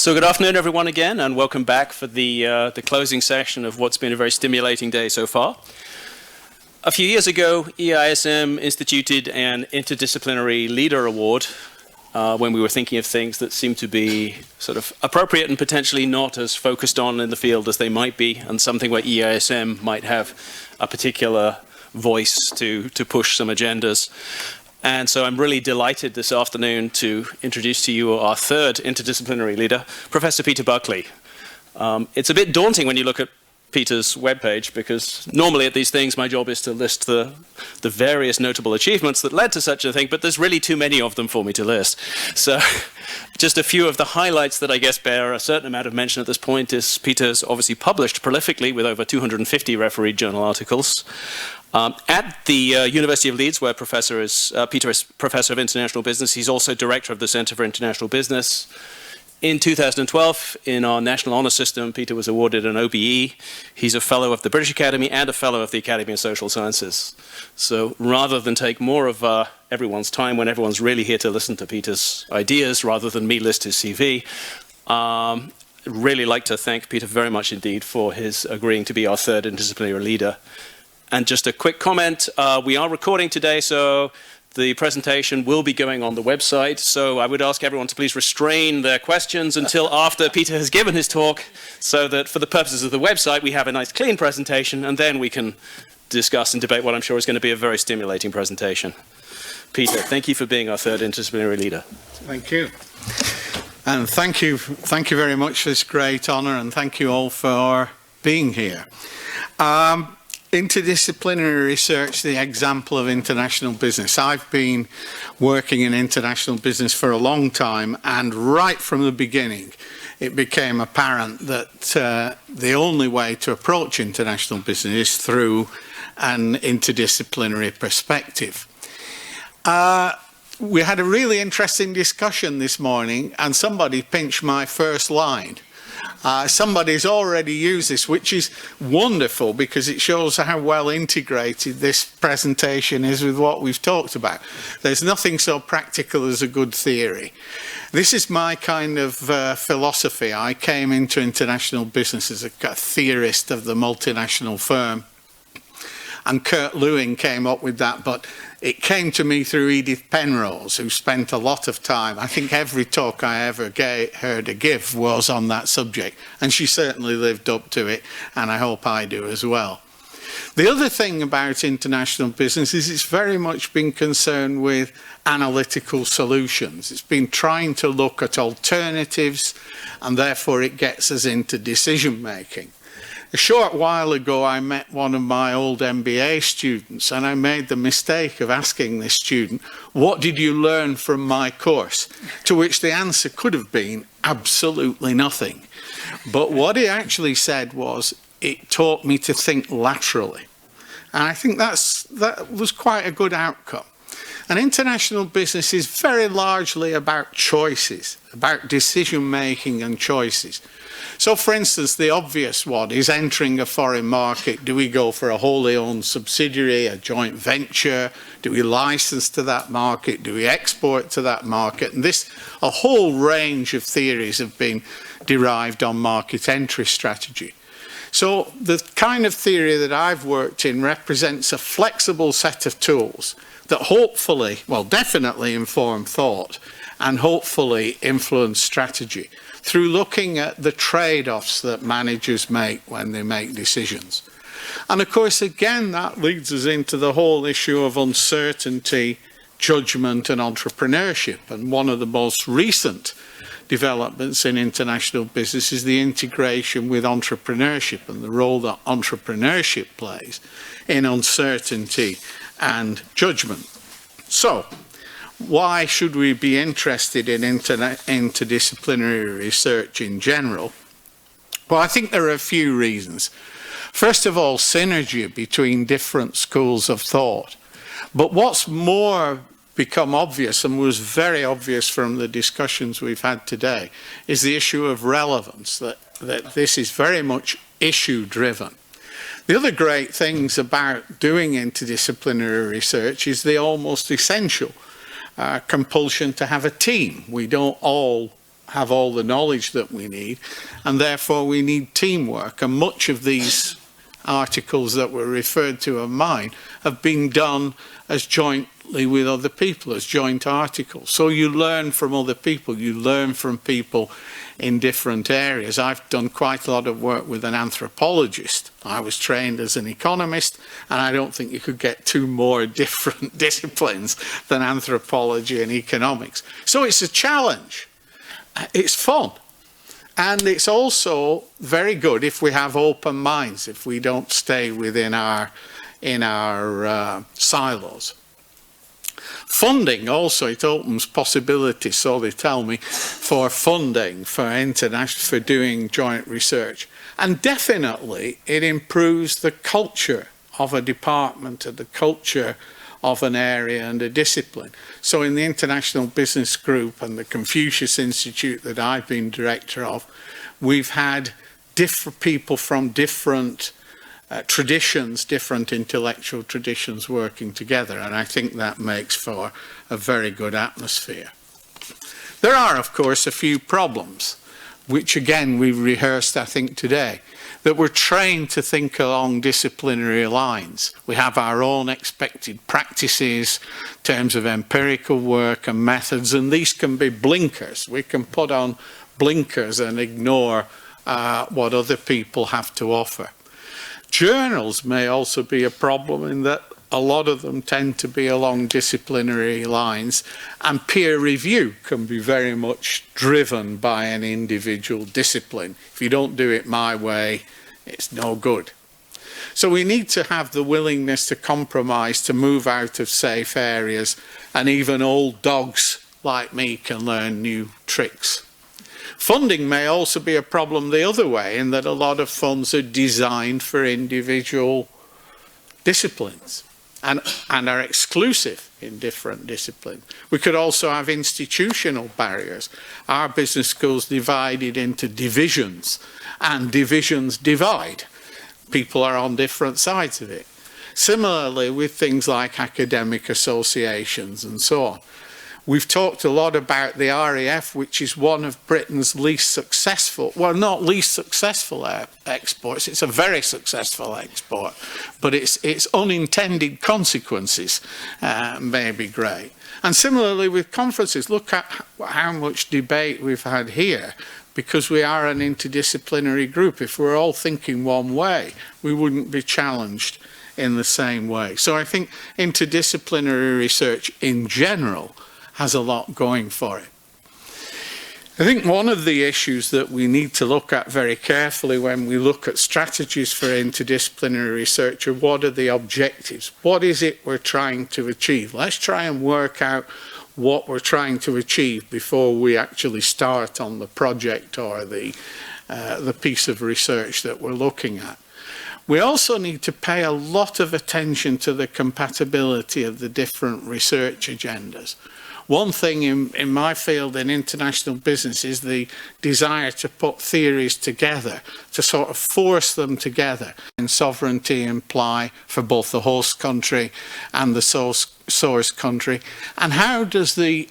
So good afternoon, everyone, again, and welcome back for the closing session of what's been a very stimulating day so far. A few years ago, EIASM instituted an Interdisciplinary Leader Award when we were thinking of things that seemed to be sort of appropriate and potentially not as focused on in the field as they might be, and something where EIASM might have a particular voice to push some agendas. And so I'm really delighted this afternoon to introduce to you our third interdisciplinary leader, Professor Peter Buckley. It's a bit daunting when you look at Peter's webpage, because normally at these things my job is to list the various notable achievements that led to such a thing, but there's really too many of them for me to list. So just a few of the highlights that I guess bear a certain amount of mention at this point is Peter's obviously published prolifically with over 250 refereed journal articles. At the University of Leeds, where Peter is Professor of International Business, he's also Director of the Centre for International Business. In 2012, in our National Honour System, Peter was awarded an OBE. He's a Fellow of the British Academy and a Fellow of the Academy of Social Sciences. So rather than take more of everyone's time when everyone's really here to listen to Peter's ideas, rather than me list his CV, really like to thank Peter very much indeed for his agreeing to be our third interdisciplinary leader. And just a quick comment, we are recording today, so the presentation will be going on the website. So I would ask everyone to please restrain their questions until after Peter has given his talk, so that for the purposes of the website, we have a nice clean presentation, and then we can discuss and debate what I'm sure is going to be a very stimulating presentation. Peter, thank you for being our third interdisciplinary leader. Thank you. And thank you very much for this great honour, and thank you all for being here. Interdisciplinary research, the example of international business. I've been working in international business for a long time, and right from the beginning it became apparent that the only way to approach international business is through an interdisciplinary perspective. We had a really interesting discussion this morning, and somebody pinched my first line. Somebody's already used this, which is wonderful because it shows how well integrated this presentation is with what we've talked about. There's nothing so practical as a good theory. This is my kind of philosophy. I came into international business as a theorist of the multinational firm, and Kurt Lewin came up with that, but it came to me through Edith Penrose, who spent a lot of time. I think every talk I ever heard her give was on that subject, and she certainly lived up to it, and I hope I do as well. The other thing about international business is it's very much been concerned with analytical solutions. It's been trying to look at alternatives, and therefore it gets us into decision making. A short while ago, I met one of my old MBA students, and I made the mistake of asking this student, "What did you learn from my course?" To which the answer could have been absolutely nothing. But what he actually said was, "It taught me to think laterally." And I think that was quite a good outcome. And international business is very largely about choices, about decision making and choices. So, for instance, the obvious one is entering a foreign market. Do we go for a wholly owned subsidiary, a joint venture? Do we license to that market? Do we export to that market? And a whole range of theories have been derived on market entry strategy. So the kind of theory that I've worked in represents a flexible set of tools that hopefully, well, definitely inform thought and hopefully influence strategy, through looking at the trade-offs that managers make when they make decisions. And of course, again, that leads us into the whole issue of uncertainty, judgment, and entrepreneurship. And one of the most recent developments in international business is the integration with entrepreneurship and the role that entrepreneurship plays in uncertainty and judgment. So, why should we be interested in interdisciplinary research in general? Well, I think there are a few reasons. First of all, synergy between different schools of thought. But what's more become obvious, and was very obvious from the discussions we've had today, is the issue of relevance, that this is very much issue-driven. The other great things about doing interdisciplinary research is the almost essential compulsion to have a team. We don't all have all the knowledge that we need, and therefore we need teamwork. And much of these articles that were referred to of mine have been done as jointly with other people, as joint articles. So you learn from other people, you learn from people in different areas. I've done quite a lot of work with an anthropologist. I was trained as an economist, and I don't think you could get two more different disciplines than anthropology and economics. So it's a challenge. It's fun. And it's also very good if we have open minds, if we don't stay within our silos. Funding also, it opens possibilities, so they tell me, for funding, for doing joint research. And definitely it improves the culture of a department and the culture of an area and a discipline. So in the International Business Group and the Confucius Institute that I've been director of, we've had different people from different traditions, different intellectual traditions working together, and I think that makes for a very good atmosphere. There are, of course, a few problems, which again we rehearsed, I think, today, that we're trained to think along disciplinary lines. We have our own expected practices in terms of empirical work and methods, and these can be blinkers. We can put on blinkers and ignore what other people have to offer. Journals may also be a problem in that a lot of them tend to be along disciplinary lines, and peer review can be very much driven by an individual discipline. If you don't do it my way, it's no good. So we need to have the willingness to compromise, to move out of safe areas, and even old dogs like me can learn new tricks. Funding may also be a problem the other way, in that a lot of funds are designed for individual disciplines and are exclusive in different disciplines. We could also have institutional barriers. Our business schools divided into divisions, and divisions divide. People are on different sides of it. Similarly with things like academic associations and so on. We've talked a lot about the RAF, which is one of Britain's least successful, well, not least successful exports. It's a very successful export, but its unintended consequences may be great. And similarly with conferences, look at how much debate we've had here, because we are an interdisciplinary group. If we're all thinking one way, we wouldn't be challenged in the same way. So I think interdisciplinary research in general has a lot going for it. I think one of the issues that we need to look at very carefully when we look at strategies for interdisciplinary research are, what are the objectives? What is it we're trying to achieve? Let's try and work out what we're trying to achieve before we actually start on the project or the piece of research that we're looking at. We also need to pay a lot of attention to the compatibility of the different research agendas. One thing in my field in international business is the desire to put theories together, to sort of force them together. And sovereignty imply for both the host country and the source country. And how does the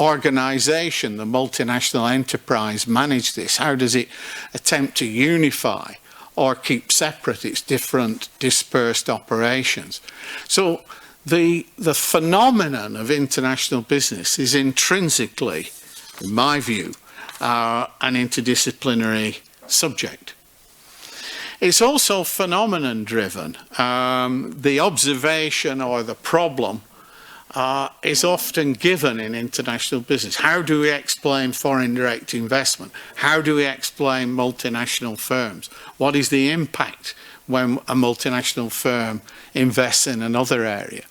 organisation, the multinational enterprise, manage this? How does it attempt to unify or keep separate its different dispersed operations? So the phenomenon of international business is intrinsically, in my view, an interdisciplinary subject. It's also phenomenon driven. The observation or the problem is often given in international business. How do we explain foreign direct investment? How do we explain multinational firms? What is the impact when a multinational firm invests in another area?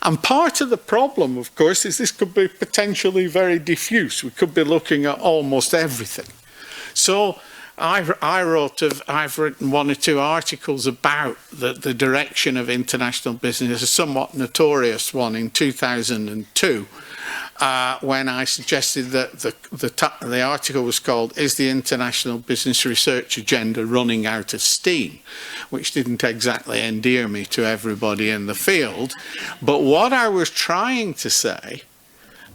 And part of the problem, of course, is this could be potentially very diffuse. We could be looking at almost everything. So I've written one or two articles about the direction of international business, a somewhat notorious one in 2002, when I suggested that the article was called, "Is the International Business Research Agenda Running Out of Steam?" which didn't exactly endear me to everybody in the field. But what I was trying to say,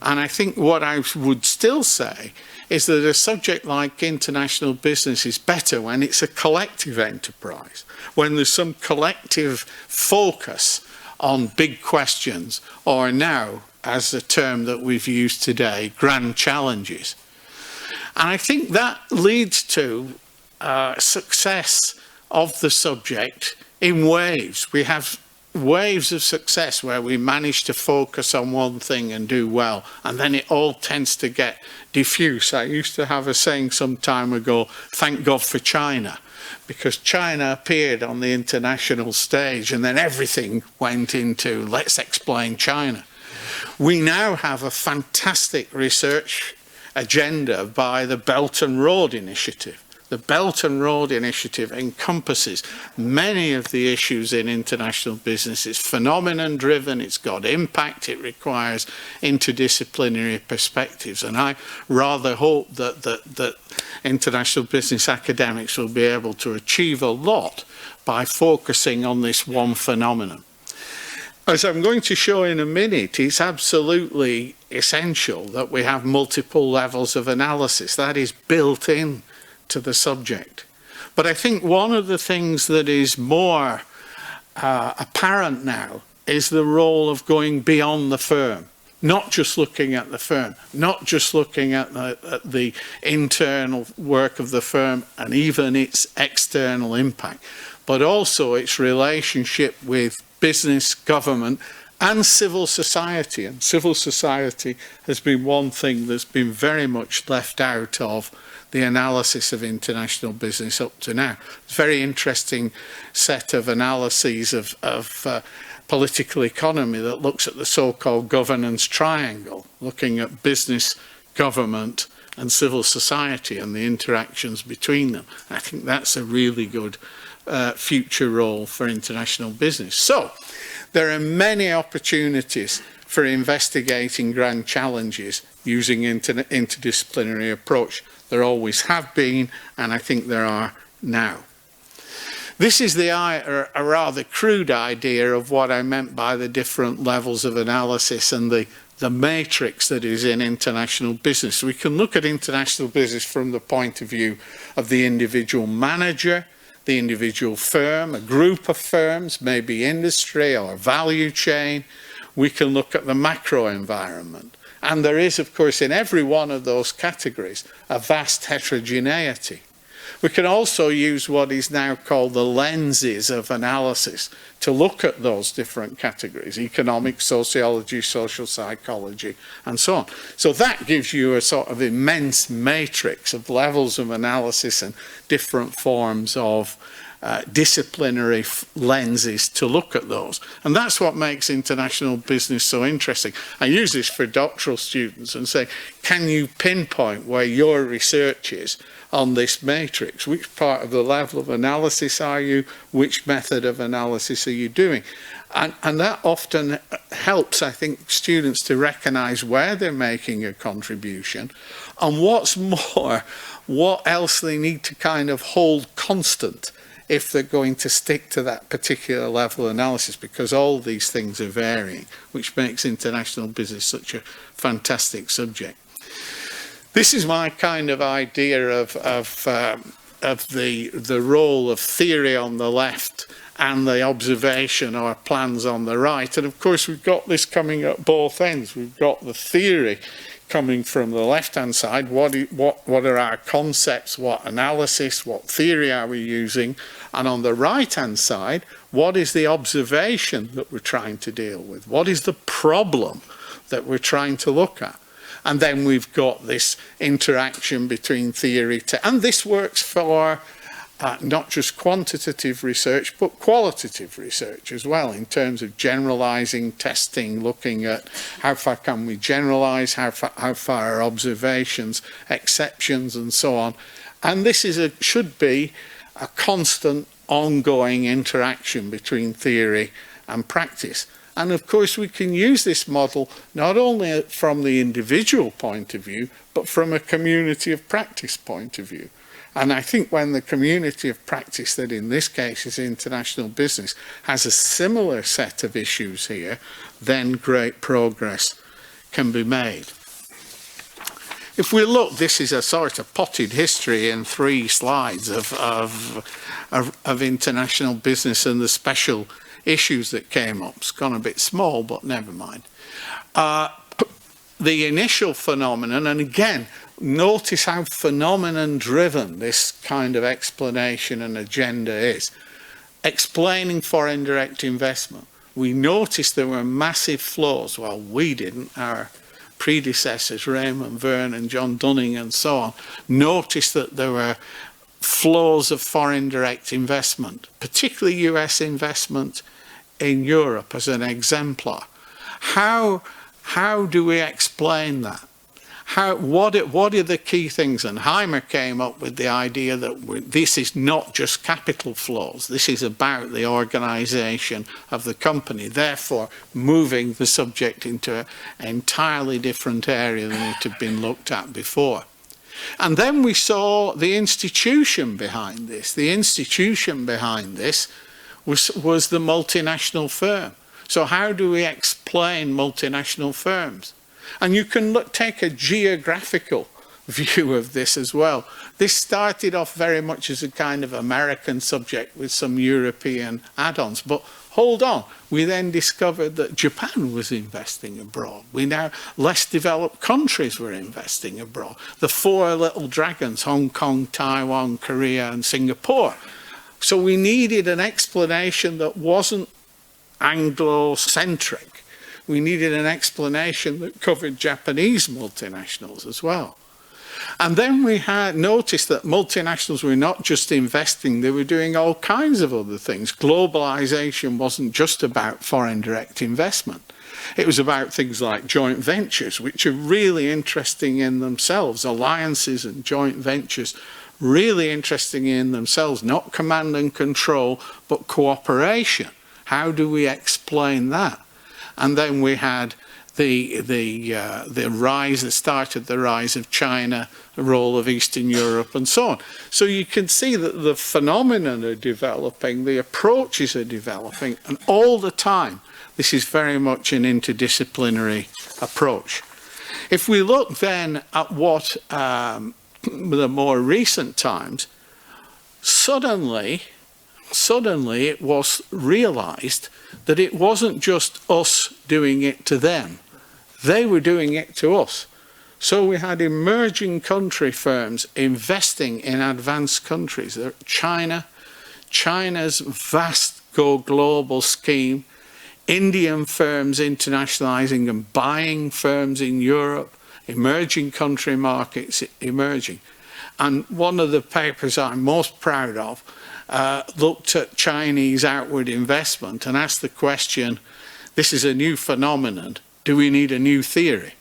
and I think what I would still say, is that a subject like international business is better when it's a collective enterprise, when there's some collective focus on big questions, or now, as the term that we've used today, grand challenges. And I think that leads to success of the subject in waves. We have waves of success where we manage to focus on one thing and do well, and then it all tends to get diffuse. I used to have a saying some time ago, thank God for China, because China appeared on the international stage and then everything went into let's explain China. We now have a fantastic research agenda by the Belt and Road Initiative. The Belt and Road Initiative encompasses many of the issues in international business. It's phenomenon driven, it's got impact, it requires interdisciplinary perspectives. And I rather hope that international business academics will be able to achieve a lot by focusing on this one phenomenon. As I'm going to show in a minute, it's absolutely essential that we have multiple levels of analysis. That is built in to the subject. But I think one of the things that is more apparent now is the role of going beyond the firm, not just looking at the firm, not just looking at the internal work of the firm and even its external impact, but also its relationship with business, government, and civil society. And civil society has been one thing that's been very much left out of the analysis of international business up to now. It's a very interesting set of analyses of political economy that looks at the so-called governance triangle, looking at business, government, and civil society and the interactions between them. I think that's a really good future role for international business. So, there are many opportunities for investigating grand challenges using interdisciplinary approach. There always have been, and I think there are now. This is a rather crude idea of what I meant by the different levels of analysis and the matrix that is in international business. We can look at international business from the point of view of the individual manager, the individual firm, a group of firms, maybe industry or value chain. We can look at the macro environment. And there is, of course, in every one of those categories, a vast heterogeneity. We can also use what is now called the lenses of analysis to look at those different categories: economics, sociology, social psychology, and so on. So that gives you a sort of immense matrix of levels of analysis and different forms of disciplinary lenses to look at those. And that's what makes international business so interesting. I use this for doctoral students and say, can you pinpoint where your research is on this matrix? Which part of the level of analysis are you? Which method of analysis are you doing? And that often helps, I think, students to recognize where they're making a contribution, and what's more, what else they need to kind of hold constant if they're going to stick to that particular level of analysis, because all these things are varying, which makes international business such a fantastic subject. This is my kind of idea of the role of theory on the left and the observation or plans on the right. And of course, we've got this coming at both ends. We've got the theory coming from the left-hand side. What are our concepts? What analysis? What theory are we using? And on the right-hand side, what is the observation that we're trying to deal with? What is the problem that we're trying to look at? And then we've got this interaction between theory and this works for not just quantitative research, but qualitative research as well, in terms of generalizing, testing, looking at how far can we generalize, how far are observations, exceptions, and so on. And this is should be a constant, ongoing interaction between theory and practice. And of course, we can use this model not only from the individual point of view, but from a community of practice point of view. And I think when the community of practice, that in this case is international business, has a similar set of issues here, then great progress can be made. If we look, this is a sort of potted history in 3 slides of international business and the special issues that came up. It's gone a bit small, but never mind. The initial phenomenon, and again, notice how phenomenon-driven this kind of explanation and agenda is. Explaining foreign direct investment. We noticed there were massive flows. Well, we didn't. Our predecessors, Raymond Vernon, John Dunning, and so on, noticed that there were flows of foreign direct investment, particularly US investment in Europe as an exemplar. How do we explain that? What are the key things? And Heimer came up with the idea that this is not just capital flows. This is about the organisation of the company, therefore moving the subject into an entirely different area than it had been looked at before. And then we saw the institution behind this. The institution behind this was the multinational firm. So how do we explain multinational firms? And you can take a geographical view of this as well. This started off very much as a kind of American subject with some European add-ons. But hold on, we then discovered that Japan was investing abroad. Less developed countries were investing abroad. The 4 little dragons, Hong Kong, Taiwan, Korea, and Singapore. So we needed an explanation that wasn't Anglo-centric. We needed an explanation that covered Japanese multinationals as well. And then we had noticed that multinationals were not just investing, they were doing all kinds of other things. Globalization wasn't just about foreign direct investment. It was about things like joint ventures, which are really interesting in themselves. Alliances and joint ventures, really interesting in themselves, not command and control, but cooperation. How do we explain that? And then we had the rise of China, the role of Eastern Europe, and so on. So you can see that the phenomena are developing, the approaches are developing, and all the time, this is very much an interdisciplinary approach. If we look then at what the more recent times, suddenly it was realized that it wasn't just us doing it to them. They were doing it to us. So we had emerging country firms investing in advanced countries. China's vast go global scheme, Indian firms internationalizing and buying firms in Europe, emerging country markets emerging. And one of the papers I'm most proud of looked at Chinese outward investment and asked the question, this is a new phenomenon, do we need a new theory?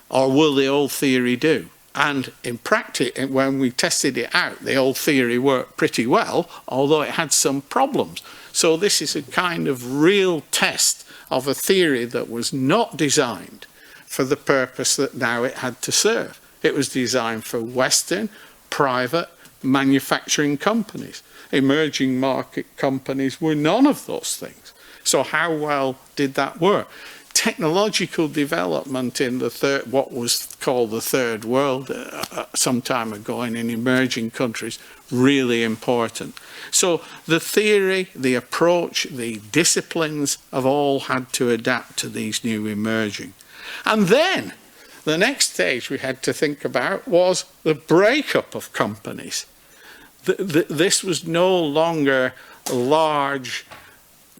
Or will the old theory do? And in practice, when we tested it out, the old theory worked pretty well, although it had some problems. So this is a kind of real test of a theory that was not designed for the purpose that now it had to serve. It was designed for Western, private, manufacturing companies. Emerging market companies were none of those things. So how well did that work? Technological development in what was called the third world some time ago and in emerging countries, really important. So the theory, the approach, the disciplines have all had to adapt to these new emerging. And then the next stage we had to think about was the breakup of companies. This was no longer large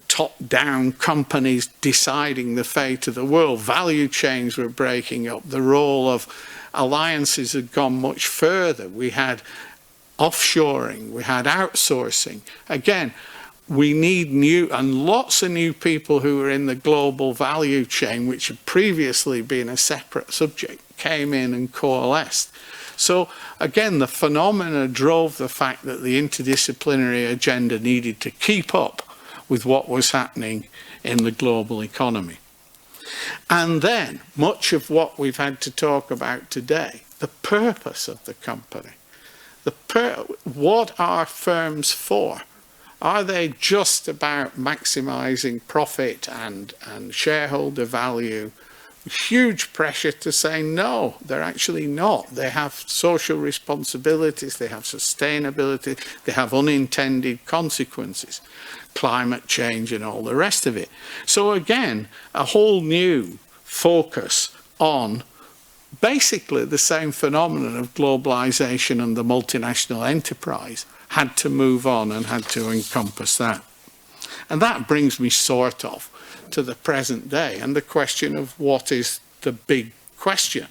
top-down companies deciding the fate of the world. Value chains were breaking up. The role of alliances had gone much further. We had offshoring, we had outsourcing. Again, we need lots of new people who were in the global value chain, which had previously been a separate subject, came in and coalesced. So again, the phenomena drove the fact that the interdisciplinary agenda needed to keep up with what was happening in the global economy. And then, much of what we've had to talk about today, the purpose of the company. What are firms for? Are they just about maximizing profit and shareholder value huge pressure to say no, they're actually not. They have social responsibilities, they have sustainability, they have unintended consequences, climate change and all the rest of it. So again, a whole new focus on basically the same phenomenon of globalization and the multinational enterprise had to move on and had to encompass that. And that brings me sort of to the present day and the question of what is the big question.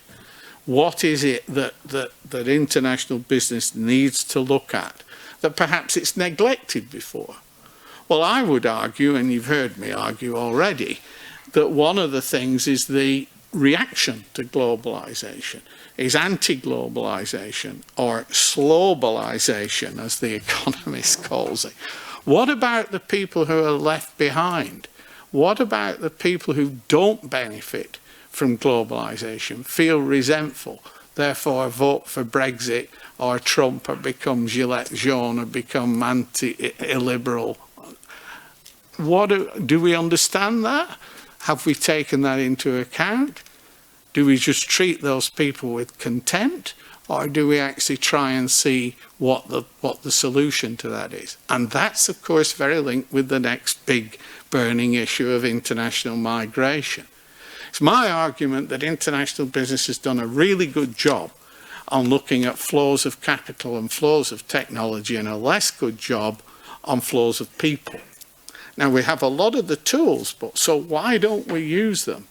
What is it that international business needs to look at that perhaps it's neglected before? Well, I would argue, and you've heard me argue already, that one of the things is the reaction to globalization, is anti-globalization or slowbalization, as the Economist calls it. What about the people who are left behind? What about the people who don't benefit from globalization, feel resentful, therefore vote for Brexit or Trump or become Gilets jaunes or become anti-illiberal? Do we understand that? Have we taken that into account? Do we just treat those people with contempt? Or do we actually try and see what the solution to that is? And that's, of course, very linked with the next big burning issue of international migration. It's my argument that international business has done a really good job on looking at flows of capital and flows of technology and a less good job on flows of people. Now, we have a lot of the tools, but so why don't we use them?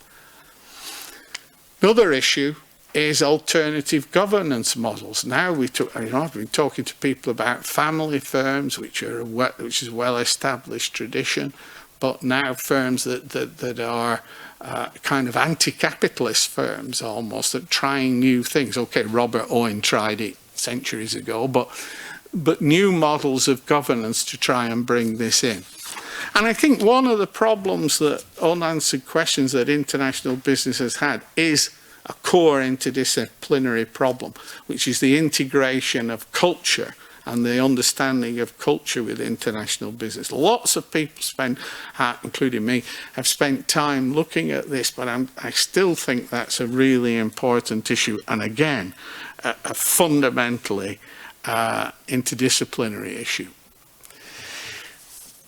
Another issue is alternative governance models. Now I've been talking to people about family firms, which is a well-established tradition, but now firms that are kind of anti-capitalist firms almost, that trying new things. Okay, Robert Owen tried it centuries ago, but new models of governance to try and bring this in. And I think one of the problems, that unanswered questions that international business has had, is a core interdisciplinary problem, which is the integration of culture and the understanding of culture with international business. Lots of people including me, have spent time looking at this, but I still think that's a really important issue. And again, a fundamentally interdisciplinary issue.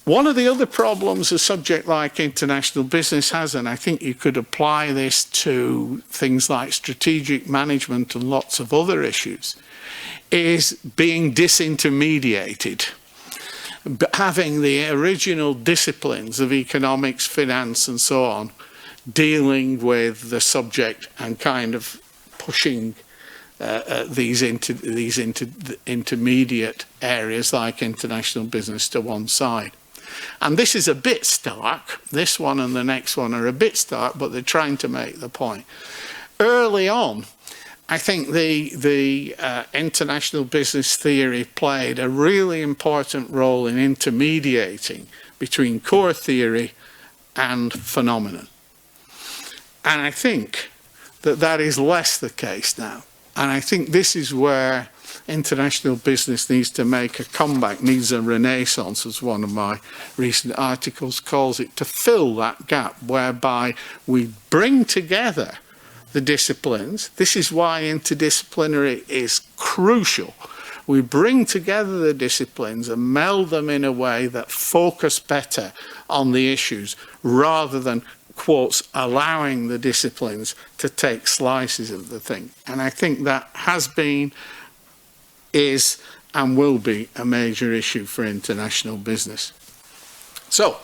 One of the other problems a subject like international business has, and I think you could apply this to things like strategic management and lots of other issues, is being disintermediated. Having the original disciplines of economics, finance and so on, dealing with the subject and kind of pushing these intermediate areas like international business to one side. And this is a bit stark. This one and the next one are a bit stark, but they're trying to make the point. Early on, I think the international business theory played a really important role in intermediating between core theory and phenomenon. And I think that is less the case now. And I think this is where international business needs to make a comeback, needs a renaissance, as one of my recent articles calls it, to fill that gap whereby we bring together the disciplines. This is why interdisciplinary is crucial. We bring together the disciplines and meld them in a way that focus better on the issues rather than, quotes, allowing the disciplines to take slices of the thing. And I think that has been, is and will be a major issue for international business. So,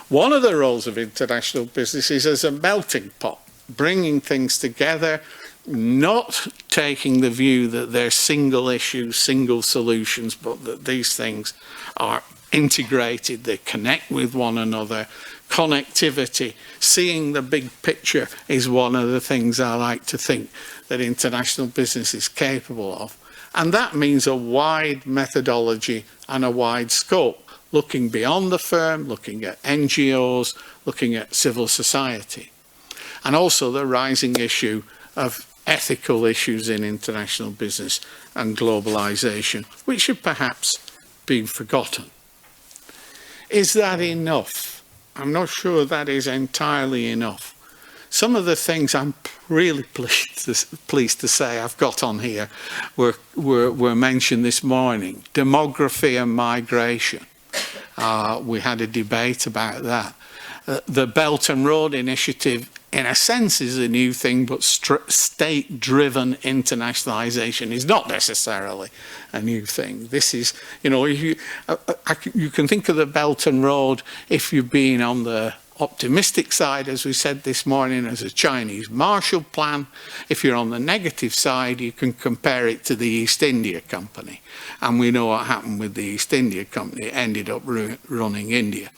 one of the roles of international business is as a melting pot, bringing things together, not taking the view that they're single issues, single solutions, but that these things are integrated, they connect with one another. Connectivity, seeing the big picture, is one of the things I like to think that international business is capable of. And that means a wide methodology and a wide scope, looking beyond the firm, looking at NGOs, looking at civil society. And also the rising issue of ethical issues in international business and globalization, which should perhaps be forgotten. Is that enough? I'm not sure that is entirely enough. Some of the things I'm really pleased to say I've got on here were mentioned this morning. Demography and migration. We had a debate about that. The Belt and Road Initiative, in a sense, is a new thing, but state-driven internationalization is not necessarily a new thing. This is, you know, you can think of the Belt and Road, if you've been on the optimistic side, as we said this morning, as a Chinese Marshall Plan. If you're on the negative side, you can compare it to the East India Company. And we know what happened with the East India Company. It ended up running India.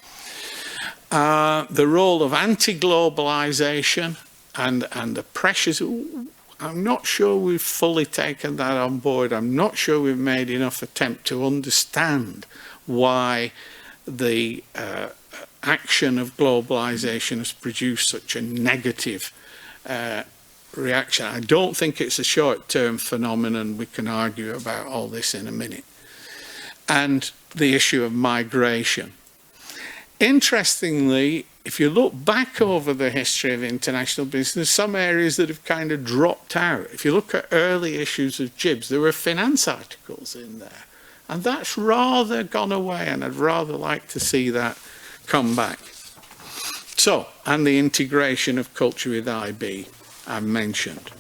The role of anti-globalization and the pressures, I'm not sure we've fully taken that on board. I'm not sure we've made enough attempt to understand why the action of globalization has produced such a negative reaction. I don't think it's a short-term phenomenon. We can argue about all this in a minute. And the issue of migration. Interestingly, if you look back over the history of international business, some areas that have kind of dropped out. If you look at early issues of Jibs, there were finance articles in there. And that's rather gone away, and I'd rather like to see that come back. So, and the integration of culture with IB, I've mentioned.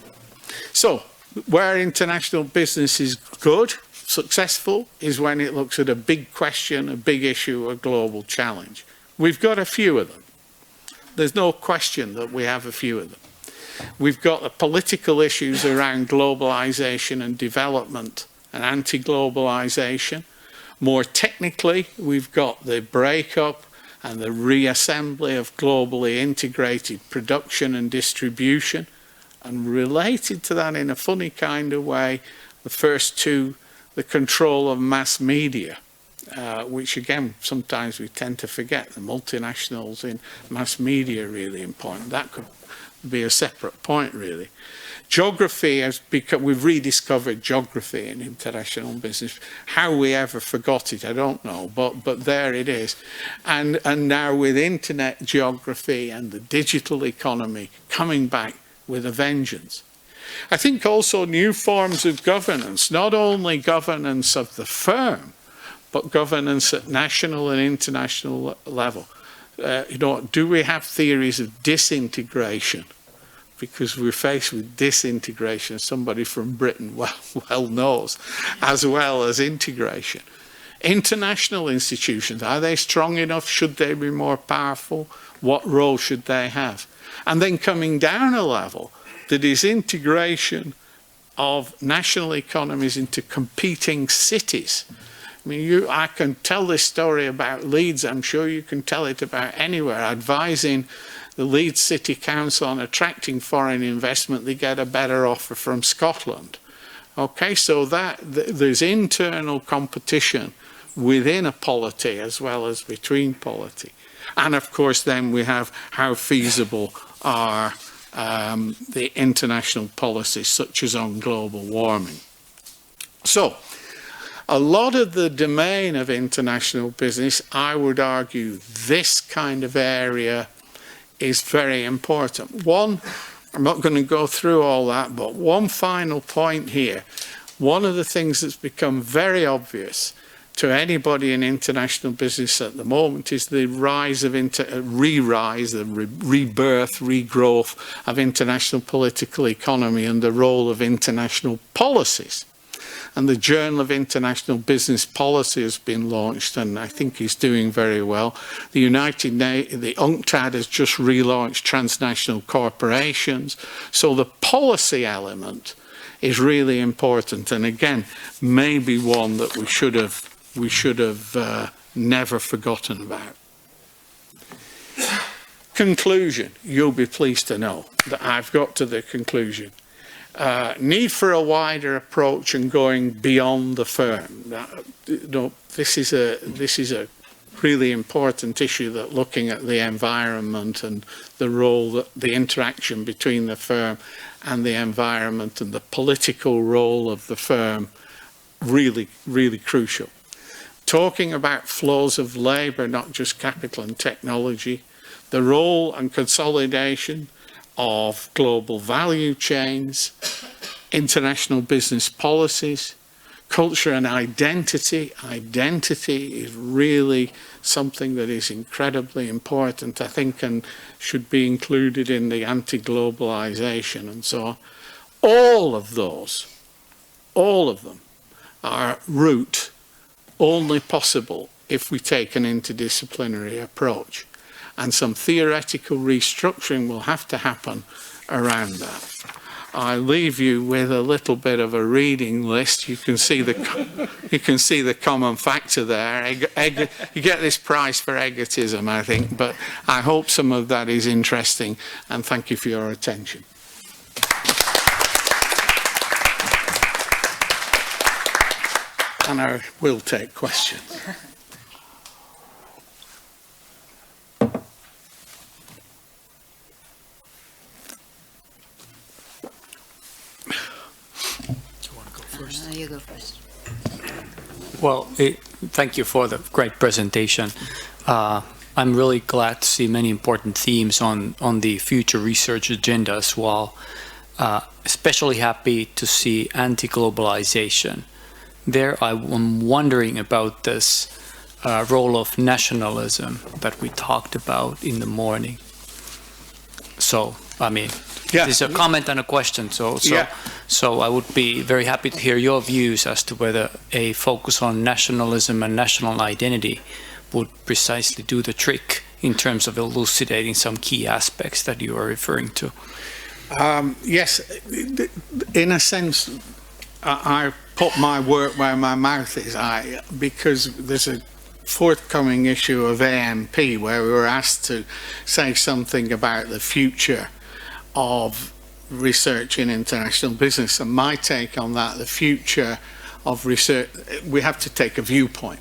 So, where international business is good, successful, is when it looks at a big question, a big issue, a global challenge. We've got a few of them. There's no question that we have a few of them. We've got the political issues around globalization and development and anti-globalization. More technically, we've got the breakup and the reassembly of globally integrated production and distribution. And related to that in a funny kind of way, the first two, the control of mass media, which again, sometimes we tend to forget. The multinationals in mass media are really important. That could be a separate point, really. Geography has become, we've rediscovered geography in international business. How we ever forgot it, I don't know, but there it is. And now with internet geography and the digital economy coming back with a vengeance. I think also new forms of governance, not only governance of the firm, but governance at national and international level. You know, do we have theories of disintegration? Because we're faced with disintegration, somebody from Britain well knows, as well as integration. International institutions, are they strong enough? Should they be more powerful? What role should they have? And then coming down a level, the disintegration of national economies into competing cities. I mean, I can tell this story about Leeds. I'm sure you can tell it about anywhere. Advising the Leeds City Council on attracting foreign investment, they get a better offer from Scotland. Okay, so there's internal competition within a polity as well as between polity. And of course, then we have how feasible are the international policies, such as on global warming. So, a lot of the domain of international business, I would argue this kind of area is very important. One, I'm not going to go through all that, but one final point here. One of the things that's become very obvious to anybody in international business at the moment is the rise of rebirth, regrowth of international political economy and the role of international policies. And the Journal of International Business Policy has been launched, and I think is doing very well. The UNCTAD has just relaunched transnational corporations. So the policy element is really important, and again, maybe one that we should have never forgotten about. Conclusion. You'll be pleased to know that I've got to the conclusion. Need for a wider approach and going beyond the firm. This is a really important issue, that looking at the environment and the role, the interaction between the firm and the environment and the political role of the firm, really, really crucial. Talking about flows of labour, not just capital and technology, the role and consolidation of global value chains, international business policies, culture and identity. Identity is really something that is incredibly important, I think, and should be included in the anti-globalization and so on. All of them are root only possible if we take an interdisciplinary approach. And some theoretical restructuring will have to happen around that. I leave you with a little bit of a reading list. You can see the common factor there. You get this prize for egotism, I think, but I hope some of that is interesting, and thank you for your attention. And I will take questions. You go first. Well, thank you for the great presentation. I'm really glad to see many important themes on the future research agenda as well. Especially happy to see anti-globalization. There I'm wondering about this role of nationalism that we talked about in the morning. So, I mean, this is a comment and a question. So I would be very happy to hear your views as to whether a focus on nationalism and national identity would precisely do the trick in terms of elucidating some key aspects that you are referring to. Yes, in a sense, I put my work where my mouth is, because there's a forthcoming issue of AMP where we were asked to say something about the future of research in international business, and my take on that, the future of research, we have to take a viewpoint.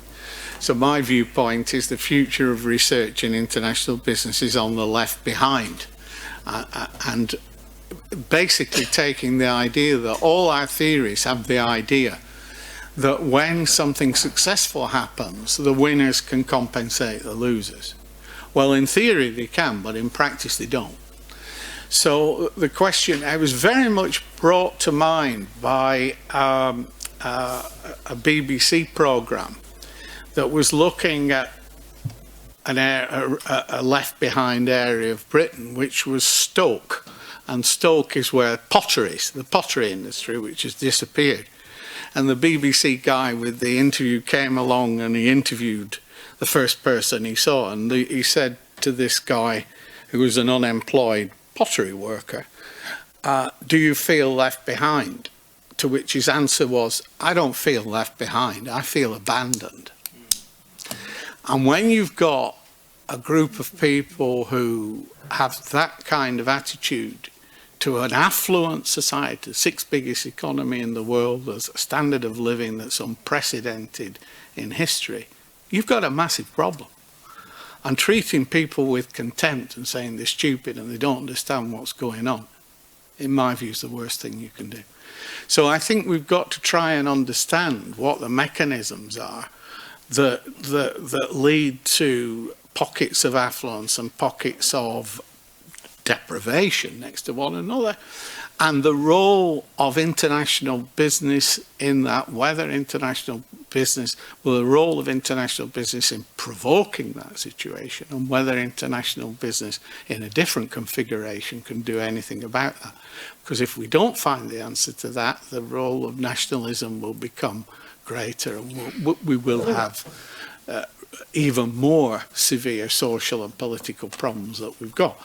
So my viewpoint is the future of research in international business is on the left behind, and basically taking the idea that all our theories have the idea that when something successful happens, the winners can compensate the losers. Well, in theory they can, but in practice they don't. So the question, I was very much brought to mind by a BBC programme that was looking at a left-behind area of Britain, which was Stoke. And Stoke is where pottery is, the pottery industry, which has disappeared. And the BBC guy with the interview came along and he interviewed the first person he saw. And he said to this guy, who was an unemployed pottery worker, do you feel left behind? To which his answer was, I don't feel left behind, I feel abandoned. And when you've got a group of people who have that kind of attitude to an affluent society, the sixth biggest economy in the world, there's a standard of living that's unprecedented in history, you've got a massive problem. And treating people with contempt and saying they're stupid and they don't understand what's going on, in my view, is the worst thing you can do. So I think we've got to try and understand what the mechanisms are that lead to pockets of affluence and pockets of deprivation next to one another, and the role of international business in that, whether international business, well, the role of international business in provoking that situation, and whether international business in a different configuration can do anything about that. Because if we don't find the answer to that, the role of nationalism will become greater, and we will have even more severe social and political problems that we've got.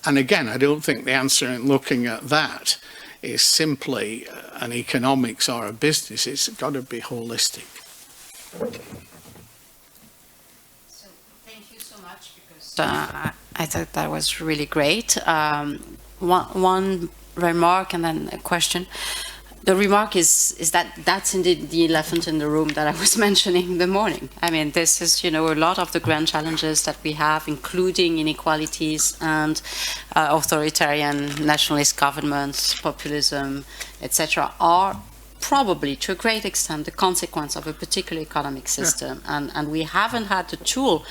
And again, I don't think the answer in looking at that is simply an economics or a business. It's got to be holistic. So thank you so much, because I thought that was really great. One remark and then a question. The remark is that that's indeed the elephant in the room that I was mentioning in the morning. I mean, this is, a lot of the grand challenges that we have, including inequalities and authoritarian nationalist governments, populism, etc., are probably to a great extent the consequence of a particular economic system, and we haven't had the tool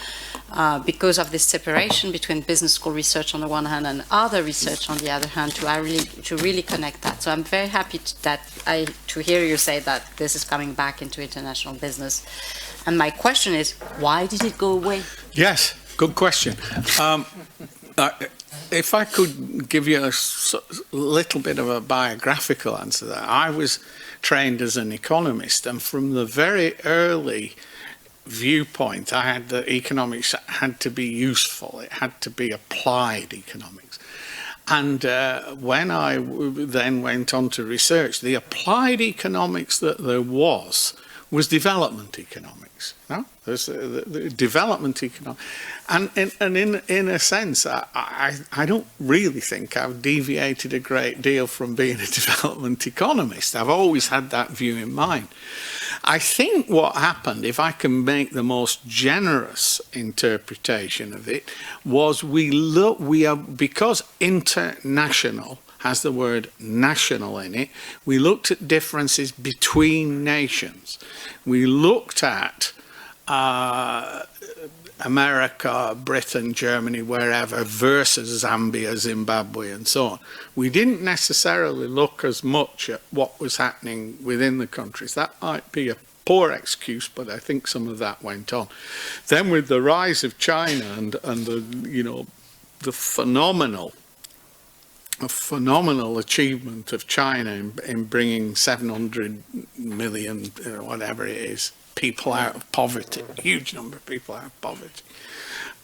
because of this separation between business school research on the one hand and other research on the other hand to really connect that. So I'm very happy to hear you say that this is coming back into international business. And my question is, why did it go away? Yes, good question. If I could give you a little bit of a biographical answer there, I was trained as an economist, and from the very early viewpoint, I had that economics had to be useful, it had to be applied economics. And when I then went on to research, the applied economics that there was development economics. No? There's the development economics. And in a sense, I don't really think I've deviated a great deal from being a development economist. I've always had that view in mind. I think what happened, if I can make the most generous interpretation of it, was because international has the word national in it, we looked at differences between nations. We looked at America, Britain, Germany, wherever, versus Zambia, Zimbabwe, and so on. We didn't necessarily look as much at what was happening within the countries. That might be a poor excuse, but I think some of that went on. Then with the rise of China and the phenomenal achievement of China in bringing 700 million, whatever it is, people out of poverty, a huge number of people out of poverty.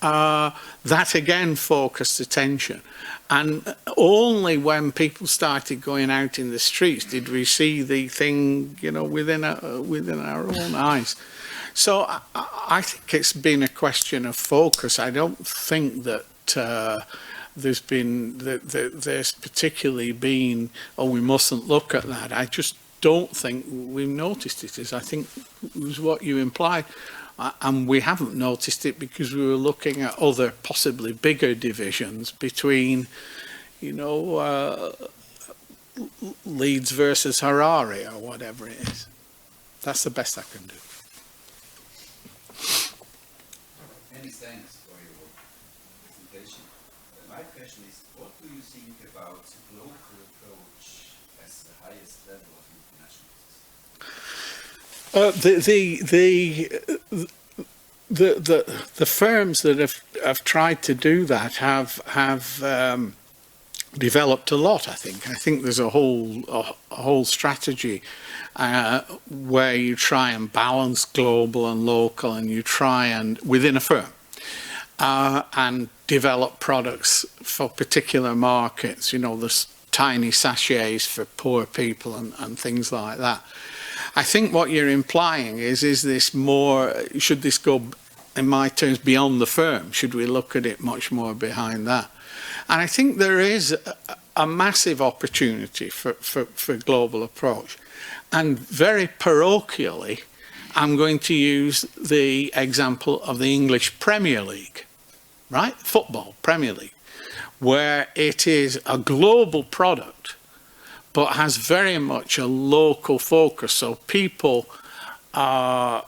That again focused attention. And only when people started going out in the streets did we see the thing, within our own eyes. So I think it's been a question of focus. I don't think that there's particularly been, we mustn't look at that. I just don't think we've noticed it, as I think was what you implied. And we haven't noticed it because we were looking at other possibly bigger divisions between, Leeds versus Harare or whatever it is. That's the best I can do. Many thanks for your presentation. My question is, what do you think about local approach as the highest level of internationalism? The firms that have tried to do that have developed a lot. I think there's a whole strategy where you try and balance global and local, and you try and within a firm and develop products for particular markets. The tiny sachets for poor people and things like that. I think what you're implying is this more, should this go, in my terms, beyond the firm? Should we look at it much more behind that? And I think there is a massive opportunity for global approach. And very parochially, I'm going to use the example of the English Premier League, right? Football, Premier League, where it is a global product, but has very much a local focus. So people are,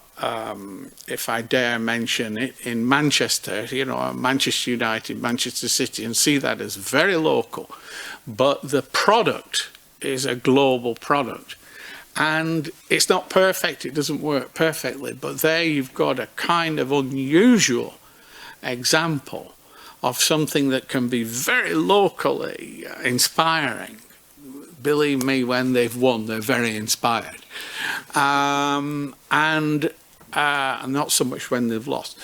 if I dare mention it, in Manchester, Manchester United, Manchester City, and see that as very local. But the product is a global product. And it's not perfect, it doesn't work perfectly, but there you've got a kind of unusual example of something that can be very locally inspiring. Believe me, when they've won, they're very inspired. And not so much when they've lost.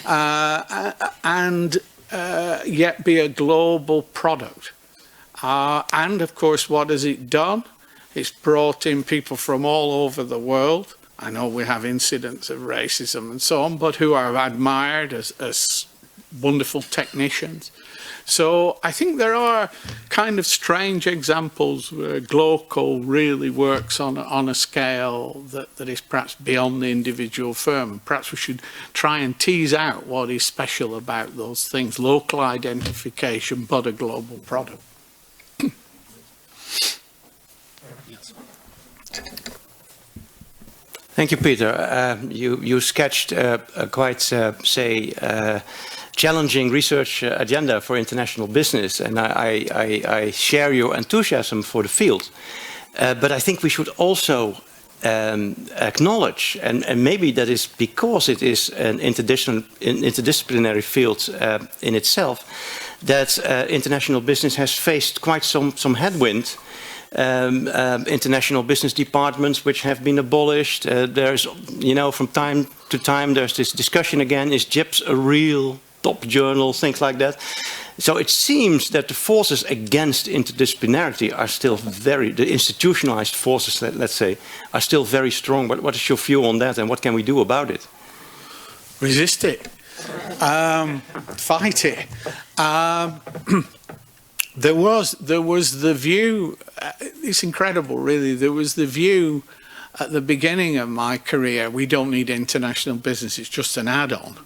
And yet be a global product. And of course, what has it done? It's brought in people from all over the world. I know we have incidents of racism and so on, but who are admired as wonderful technicians. So I think there are kind of strange examples where Glocal really works on a scale that is perhaps beyond the individual firm. Perhaps we should try and tease out what is special about those things. Local identification, but a global product. Thank you, Peter. You sketched a quite, challenging research agenda for international business, and I share your enthusiasm for the field. But I think we should also acknowledge, and maybe that is because it is an interdisciplinary field in itself, that international business has faced quite some headwind. International business departments which have been abolished. There's, from time to time, there's this discussion again, is JIPS a real top journal, things like that. So it seems that the forces against interdisciplinarity are still the institutionalized forces, let's say, are still very strong. But what is your view on that, and what can we do about it? Resist it. Fight it. There was the view, it's incredible really, there was the view at the beginning of my career, we don't need international business, it's just an add-on.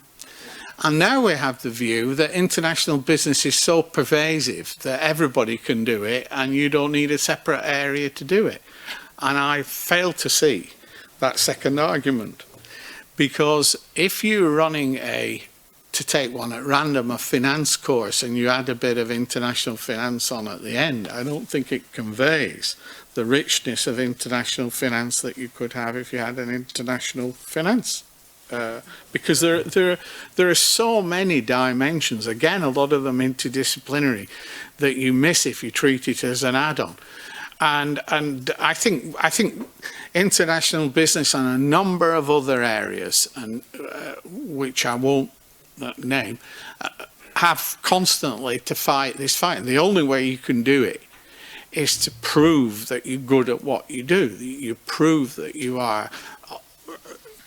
And now we have the view that international business is so pervasive that everybody can do it and you don't need a separate area to do it. And I fail to see that second argument. Because if you're running to take one at random, a finance course, and you add a bit of international finance on at the end, I don't think it conveys the richness of international finance that you could have if you had an international finance. Because there are so many dimensions, again, a lot of them interdisciplinary, that you miss if you treat it as an add-on. And I think international business and a number of other areas, and which I won't name, have constantly to fight this fight. And the only way you can do it is to prove that you're good at what you do. You prove that you are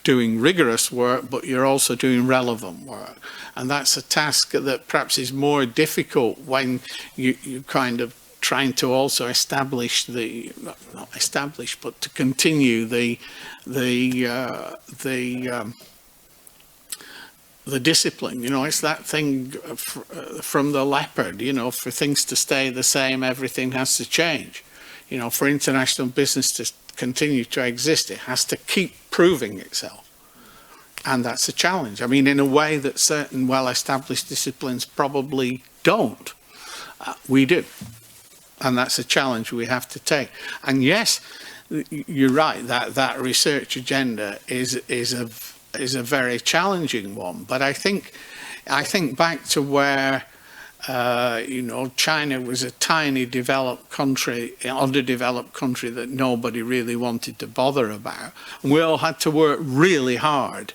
doing rigorous work, but you're also doing relevant work. And that's a task that perhaps is more difficult when you kind of trying to also establish not establish, but to continue the discipline. It's that thing from the leopard, for things to stay the same, everything has to change. For international business to continue to exist, it has to keep proving itself. And that's a challenge. I mean, in a way that certain well-established disciplines probably don't. We do. And that's a challenge we have to take. And yes, you're right, that research agenda is a very challenging one. But I think back to where China was a tiny developed country, underdeveloped country that nobody really wanted to bother about. And we all had to work really hard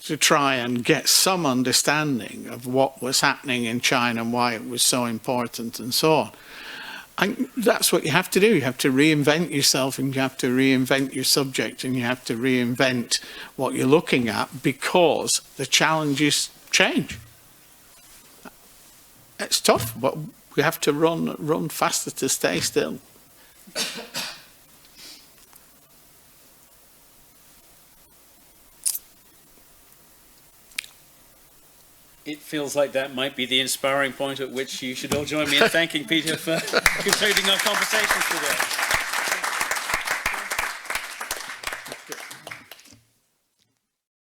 to try and get some understanding of what was happening in China and why it was so important and so on. And that's what you have to do. You have to reinvent yourself, and you have to reinvent your subject, and you have to reinvent what you're looking at, because the challenges change. It's tough, but we have to run faster to stay still. It feels like that might be the inspiring point at which you should all join me in thanking Peter for concluding our conversations today.